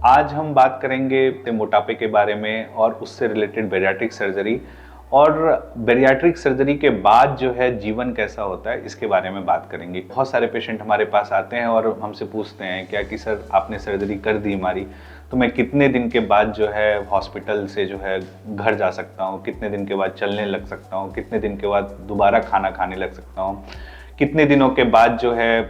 आज हम बात करेंगे मोटापे के बारे में और उससे रिलेटेड बैरियाट्रिक सर्जरी, और बैरियाट्रिक सर्जरी के बाद जो है जीवन कैसा होता है इसके बारे में बात करेंगे। बहुत सारे पेशेंट हमारे पास आते हैं और हमसे पूछते हैं क्या कि सर आपने सर्जरी कर दी हमारी, तो मैं कितने दिन के बाद जो है हॉस्पिटल से जो है घर जा सकता हूँ, कितने दिन के बाद चलने लग सकता हूँ, कितने दिन के बाद दोबारा खाना खाने लग सकता हूँ, कितने दिनों के बाद जो है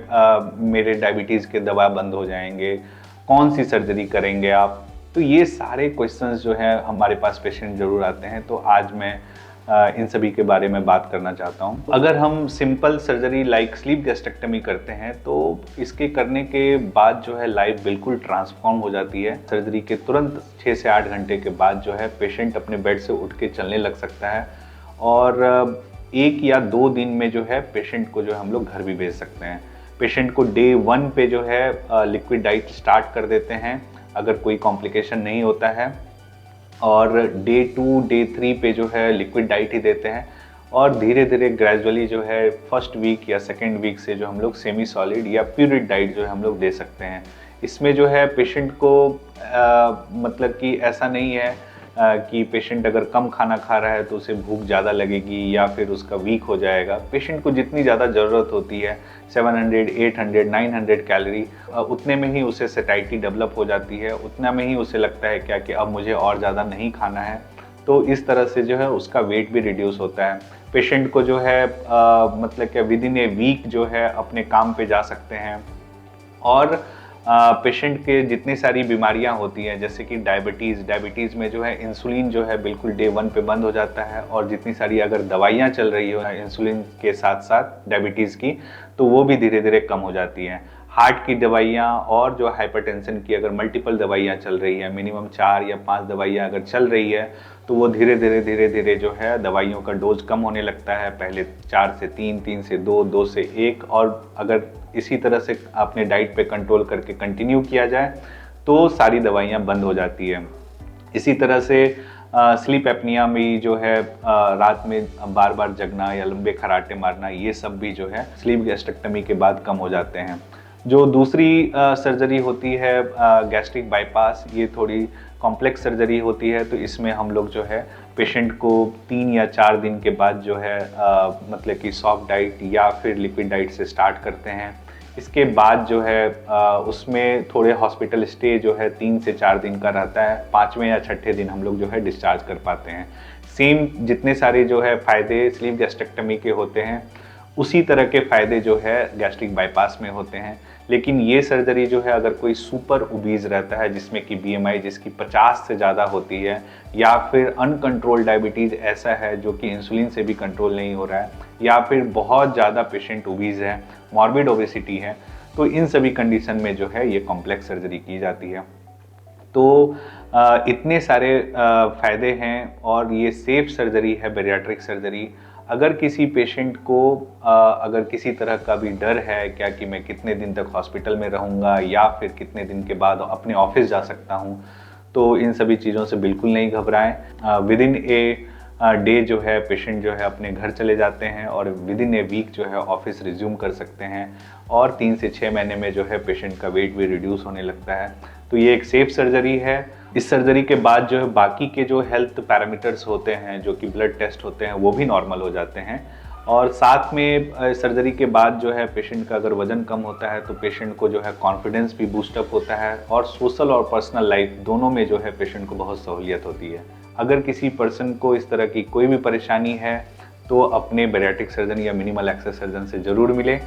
मेरे डायबिटीज़ के दवा बंद हो जाएंगे, कौन सी सर्जरी करेंगे आप। तो ये सारे क्वेश्चंस जो हैं हमारे पास पेशेंट ज़रूर आते हैं, तो आज मैं इन सभी के बारे में बात करना चाहता हूँ। अगर हम simple surgery like sleep gastrectomy करते हैं तो इसके करने के बाद जो है लाइफ बिल्कुल ट्रांसफॉर्म हो जाती है। सर्जरी के तुरंत 6 से 8 घंटे के बाद जो है पेशेंट अपने बेड से उठ के चलने लग सकता है, और 1 या 2 दिन में जो है पेशेंट को जो है हम लोग घर भी भेज सकते हैं। पेशेंट को डे 1 पे जो है लिक्विड डाइट स्टार्ट कर देते हैं अगर कोई कॉम्प्लिकेशन नहीं होता है, और डे 2 डे 3 पे जो है लिक्विड डाइट ही देते हैं, और धीरे धीरे ग्रेजुअली जो है फर्स्ट वीक या सेकेंड वीक से जो हम लोग सेमी सॉलिड या प्यूरिड डाइट जो है हम लोग दे सकते हैं। इसमें जो है पेशेंट को मतलब कि ऐसा नहीं है कि पेशेंट अगर कम खाना खा रहा है तो उसे भूख ज़्यादा लगेगी या फिर उसका वीक हो जाएगा। पेशेंट को जितनी ज़्यादा ज़रूरत होती है 700, 800, 900 कैलोरी, उतने में ही उसे सेटाइटी डेवलप हो जाती है, उतना में ही उसे लगता है क्या कि अब मुझे और ज़्यादा नहीं खाना है। तो इस तरह से जो है उसका वेट भी रिड्यूस होता है। पेशेंट को जो है मतलब कि विद इन ए वीक जो है अपने काम पे जा सकते हैं। और पेशेंट के जितनी सारी बीमारियां होती हैं जैसे कि डायबिटीज़ में जो है इंसुलिन जो है बिल्कुल डे 1 पे बंद हो जाता है, और जितनी सारी अगर दवाइयां चल रही हो इंसुलिन के साथ साथ डायबिटीज़ की, तो वो भी धीरे धीरे कम हो जाती हैं। हार्ट की दवाइयाँ और जो हाइपरटेंशन की अगर मल्टीपल दवाइयाँ चल रही है, मिनिमम 4 या 5 दवाइयाँ अगर चल रही है, तो वो धीरे धीरे जो है दवाइयों का डोज कम होने लगता है। पहले 4 से 3, 3 से 2, 2 से 1, और अगर इसी तरह से आपने डाइट पे कंट्रोल करके कंटिन्यू किया जाए तो सारी दवाइयाँ बंद हो जाती है। इसी तरह से स्लीप एपनिया में जो है रात में बार बार जगना या लंबे खराटे मारना, ये सब भी जो है स्लीप गैस्ट्रेक्टमी के बाद कम हो जाते हैं। जो दूसरी सर्जरी होती है गैस्ट्रिक बाईपास, ये थोड़ी कॉम्प्लेक्स सर्जरी होती है, तो इसमें हम लोग जो है पेशेंट को 3 या 4 दिन के बाद जो है मतलब कि सॉफ्ट डाइट या फिर लिक्विड डाइट से स्टार्ट करते हैं। इसके बाद जो है उसमें थोड़े हॉस्पिटल स्टे जो है 3 से 4 दिन का रहता है। 5वें या 6ठे दिन हम लोग जो है डिस्चार्ज कर पाते हैं। सेम जितने सारे जो है फ़ायदे स्लीप गैस्ट्रेक्टमी के होते हैं उसी तरह के फ़ायदे जो है गैस्ट्रिक बाईपास में होते हैं। लेकिन ये सर्जरी जो है अगर कोई सुपर ओबीज रहता है जिसमें कि बीएमआई जिसकी 50 से ज़्यादा होती है, या फिर अनकंट्रोल्ड डायबिटीज़ ऐसा है जो कि इंसुलिन से भी कंट्रोल नहीं हो रहा है, या फिर बहुत ज़्यादा पेशेंट ओबीज है, मॉर्बिड ओबेसिटी है, तो इन सभी कंडीशन में जो है ये कॉम्प्लेक्स सर्जरी की जाती है। तो इतने सारे फ़ायदे हैं, और ये सेफ सर्जरी है बैरियाट्रिक सर्जरी। अगर किसी पेशेंट को अगर किसी तरह का भी डर है क्या कि मैं कितने दिन तक हॉस्पिटल में रहूँगा या फिर कितने दिन के बाद अपने ऑफिस जा सकता हूँ, तो इन सभी चीज़ों से बिल्कुल नहीं घबराएं। विद इन ए डे जो है पेशेंट जो है अपने घर चले जाते हैं, और विद इन ए वीक जो है ऑफिस रिज्यूम कर सकते हैं, और 3 से 6 महीने में जो है पेशेंट का वेट भी रिड्यूस होने लगता है। तो ये एक सेफ सर्जरी है। इस सर्जरी के बाद जो है बाकी के जो हेल्थ पैरामीटर्स होते हैं, जो कि ब्लड टेस्ट होते हैं, वो भी नॉर्मल हो जाते हैं। और साथ में सर्जरी के बाद जो है पेशेंट का अगर वज़न कम होता है तो पेशेंट को जो है कॉन्फिडेंस भी बूस्टअप होता है, और सोशल और पर्सनल लाइफ दोनों में जो है पेशेंट को बहुत सहूलियत होती है। अगर किसी पर्सन को इस तरह की कोई भी परेशानी है तो अपने बैरियाट्रिक सर्जन या मिनिमल एक्सेस सर्जन से ज़रूर मिले।